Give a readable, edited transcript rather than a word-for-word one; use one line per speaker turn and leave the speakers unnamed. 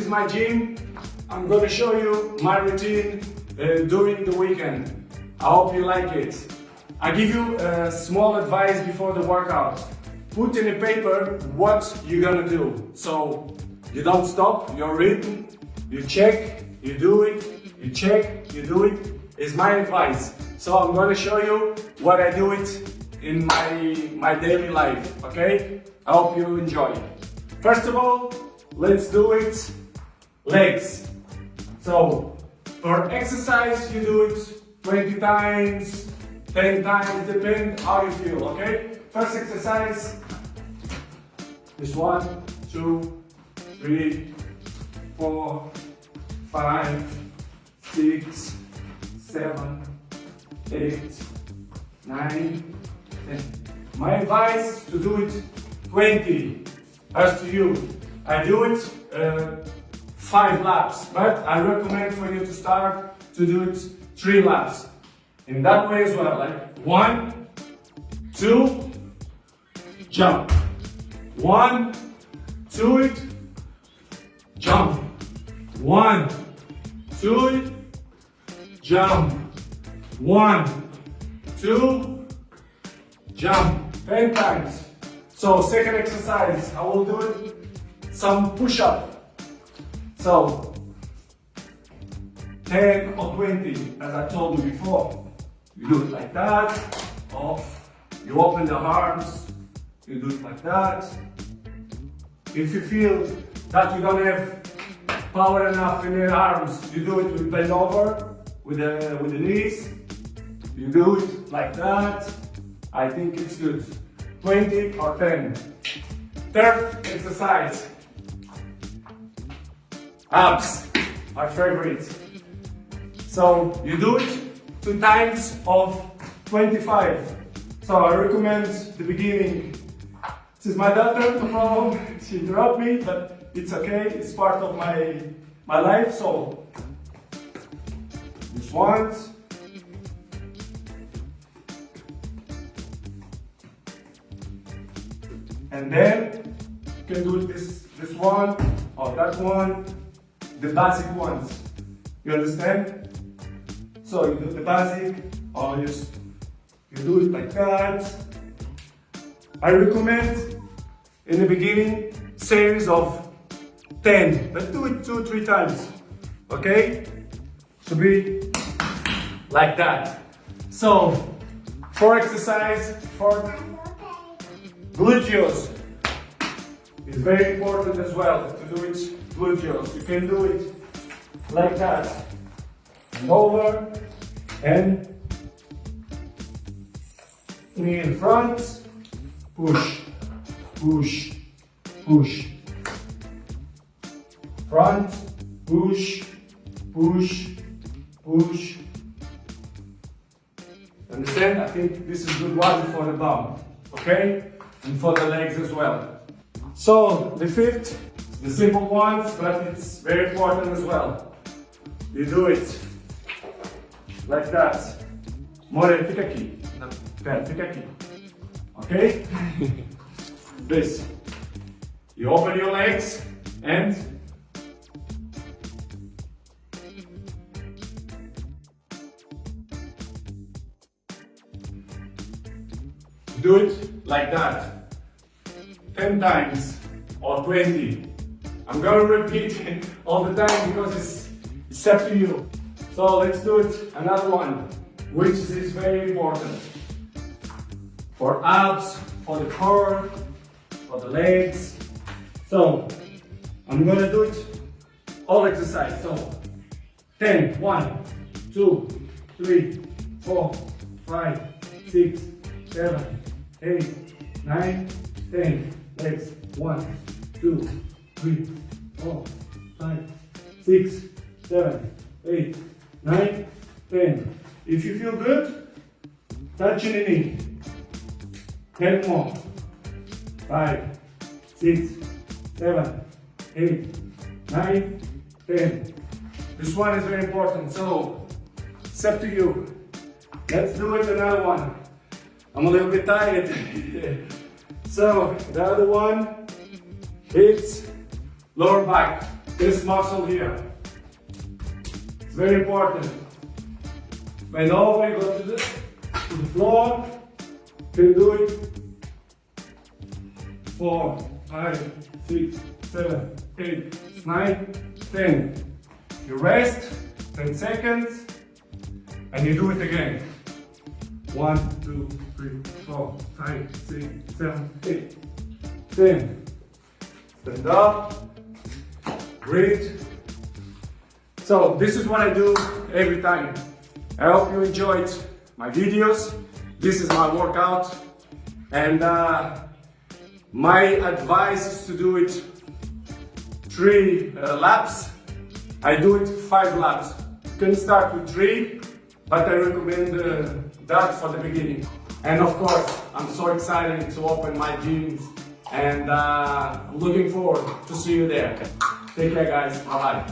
my gym. I'm gonna show you my routine during the weekend. I hope you like it. I give you a small advice before the workout. Put in a paper what you're gonna do. So you don't stop, you're written, you check, you do it, you check, you do it. Is my advice. So I'm gonna show you what I do it in my daily life, okay? I hope you enjoy. First of all, let's do it legs. So for exercise, you do it 20 times, 10 times, depend how you feel, okay? First exercise is 1, 2, 3, 4, 5, 6, 7, 8, 9, 10. My advice to do it 20. As to you, I do it 5 laps, but I recommend for you to start to do it 3 laps. In that way as well, like 1, 2, jump. 1, 2 it, jump. 1, 2 it, jump. 1, 2, jump. 10 times. So second exercise, I will do it some push-up. So 10 or 20, as I told you before. You do it like that, off. You open the arms, you do it like that. If you feel that you don't have power enough in your arms, you do it with bend over, with the knees. You do it like that. I think it's good. 20 or 10. Third exercise. Abs, my favorite. So you do it 2 times of 25. So I recommend the beginning. This is my daughter, no problem. She interrupted me, but it's okay. It's part of my life. So this one. And then you can do this one or that one, the basic ones. You understand? So you do the basic, or you do it like that. I recommend in the beginning series of 10, but do it 2-3 times. Okay? To be like that. So for exercise, for gluteus is very important as well to do it gluteus. You can do it like that and over and knee in front, push, push, push, front, push, push, push. Understand? I think this is a good one for the bum, okay? And for the legs as well. So the fifth, the simple ones, but it's very important as well. You do it like that. More, fica aqui. Não, pera, fica aqui. Okay? This. You open your legs and do it like that. 10 times or 20. I'm gonna repeat it all the time because it's up to you. So let's do it another one, which is very important. For abs, for the core, for the legs. So I'm gonna do it all exercise. So 10, 1, 2, 3, 4, 5, 6, 7, 8, 9, 10. Legs. 1, 2, 3, 4, 5, 6, 7, 8, 9, 10. If you feel good, touch your knee. 10 more. 5, 6, 7, 8, 9, 10. This one is very important, so it's up to you. Let's do it another one. I'm a little bit tired. So the other one, it's lower back. this muscle here. It's very important. Bend over, go to the floor. You can do it. 4, 5, 6, 7, 8, 9, 10. You rest 10 seconds and you do it again. 1, 2, 3, 4, 5, 6, 7, 8, 10. Stand up, breathe. So this is what I do every time. I hope you enjoyed my videos. This is my workout, and my advice is to do it 3 laps. I do it 5 laps. You can start with 3, but I recommend that for the beginning. And of course, I'm so excited to open my gyms, and I'm looking forward to see you there. Take care, guys. Bye-bye.